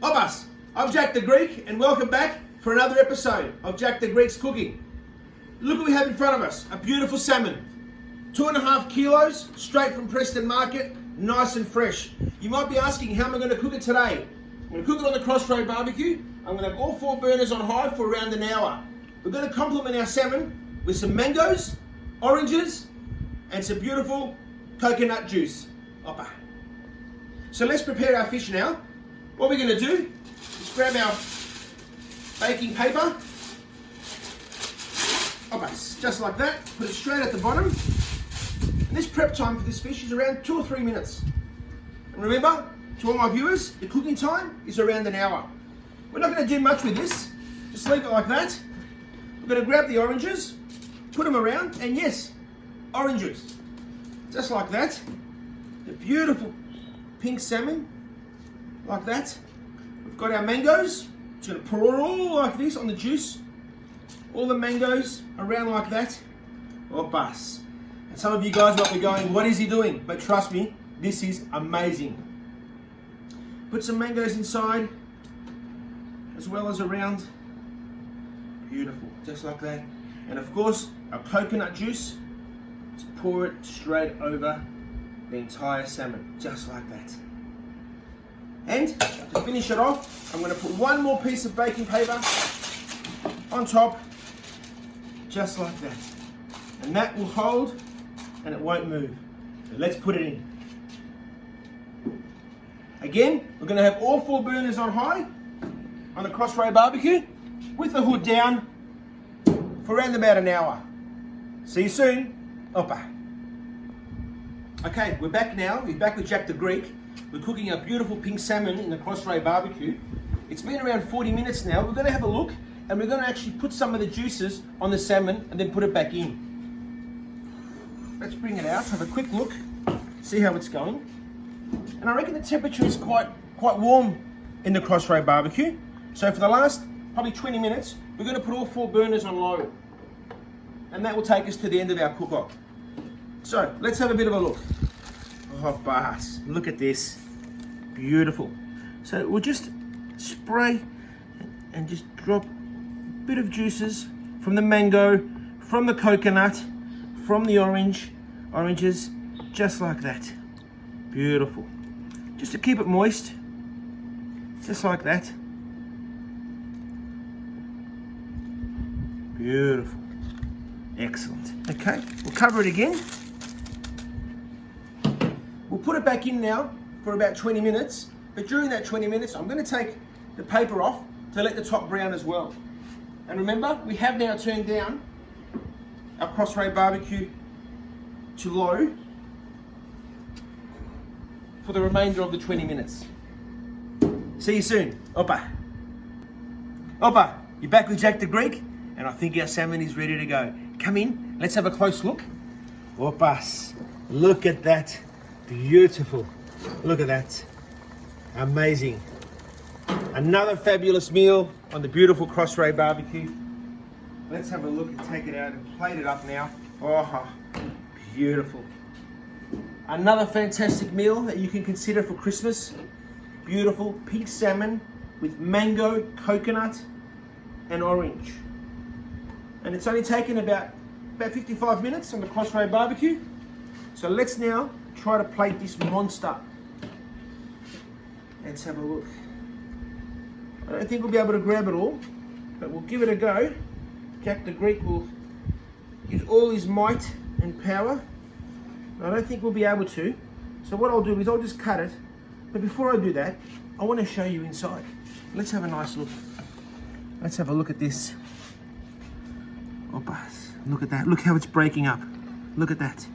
Hobbas, I'm Jack the Greek and welcome back for another episode of Jack the Greek's Cooking. Look what we have in front of us, a beautiful salmon. 2.5 kilos, straight from Preston Market, nice and fresh. You might be asking, how am I going to cook it today? I'm going to cook it on the CrossRay BBQ. I'm going to have all 4 burners on high for around an hour. We're going to complement our salmon with some mangoes, oranges, and some beautiful coconut juice. Oppa. So let's prepare our fish now. What we're going to do is grab our baking paper. Oppa, just like that. Put it straight at the bottom. And this prep time for this fish is around 2 or 3 minutes. And remember, to all my viewers, the cooking time is around an hour. We're not going to do much with this. Just leave it like that. We're going to grab the oranges, put them around, and yes, oranges. Just like that. The beautiful pink salmon, like that. We've got our mangoes. Just going to pour it all like this on the juice. All the mangoes around like that. Oh, bus. And some of you guys might be going, what is he doing? But trust me, this is amazing. Put some mangoes inside, as well as around. Beautiful, just like that. And of course, our coconut juice. Just pour it straight over the entire salmon, just like that. And to finish it off, I'm going to put one more piece of baking paper on top, just like that. And that will hold and it won't move. So let's put it in. Again, we're going to have all 4 burners on high on the CrossRay BBQ with the hood down for around about an hour. See you soon. Oppa. Okay, we're back now. We're back with Jack the Greek. We're cooking a beautiful pink salmon in the CrossRay BBQ. It's been around 40 minutes now. We're going to have a look and we're going to actually put some of the juices on the salmon and then put it back in. Let's bring it out, have a quick look, see how it's going. And I reckon the temperature is quite warm in the CrossRay BBQ. So for the last probably 20 minutes, we're going to put all 4 burners on low. And that will take us to the end of our cook-off. So let's have a bit of a look. Oh, bars, look at this. Beautiful. So we'll just spray and just drop a bit of juices from the mango, from the coconut, from the oranges, just like that. Beautiful. Just to keep it moist, just like that. Beautiful. Excellent. Okay, we'll cover it again. We'll put it back in now for about 20 minutes, but during that 20 minutes, I'm going to take the paper off to let the top brown as well. And remember, we have now turned down our CrossRay BBQ to low for the remainder of the 20 minutes. See you soon. Oppa. Oppa, you're back with Jack the Greek, and I think our salmon is ready to go. Come in, let's have a close look. Oppas, look at that. Beautiful. Look at that. Amazing. Another fabulous meal on the beautiful CrossRay BBQ. Let's have a look and take it out and plate it up now. Oh, beautiful. Another fantastic meal that you can consider for Christmas. Beautiful pink salmon with mango, coconut, and orange. And it's only taken about 55 minutes on the CrossRay BBQ. So let's now try to plate this monster. Let's have a look. I don't think we'll be able to grab it all, but we'll give it a go. Jack the Greek will use all his might and power. I don't think we'll be able to. So what I'll do is I'll just cut it. But before I do that, I want to show you inside. Let's have a nice look. Let's have a look at this. Opa, look at that. Look how it's breaking up. Look at that.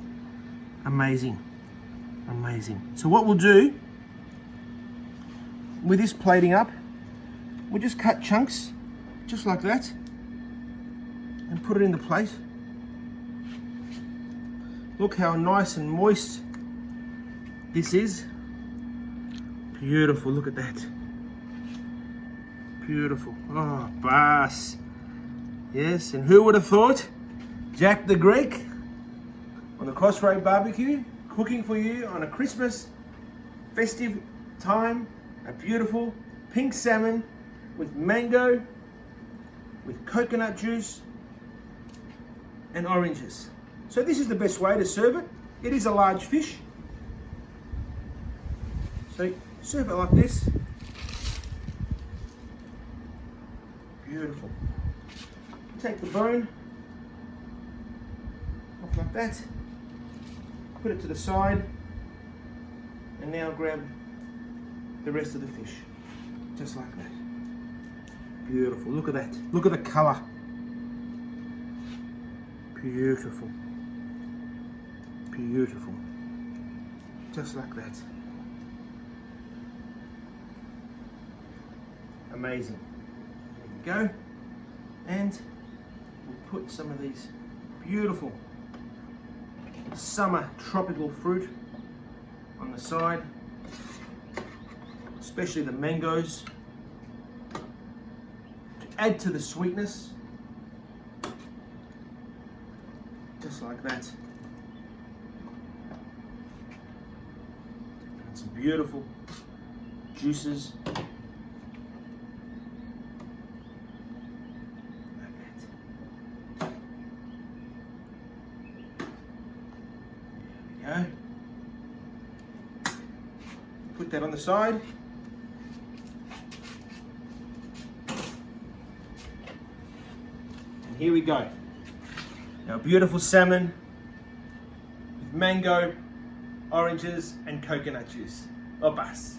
Amazing. Amazing. So what we'll do with this plating up, we'll just cut chunks just like that and put it in the plate. Look how nice and moist this is. Beautiful, look at that. Beautiful. Oh, boss. Yes, and who would have thought? Jack the Greek on the CrossRay BBQ, cooking for you on a Christmas festive time, a beautiful pink salmon with mango, with coconut juice and oranges. So this is the best way to serve it. It is a large fish. So serve it like this. Beautiful. Take the bone off like that. Put it to the side. And now grab the rest of the fish. Just like that. Beautiful. Look at that. Look at the colour. Beautiful. Beautiful. Just like that. Amazing. There we go. And we'll put some of these beautiful summer tropical fruit on the side, especially the mangoes, to add to the sweetness, just like that. And some beautiful juices. Go. Put that on the side. And here we go. Our beautiful salmon with mango, oranges and coconut juice. Opas.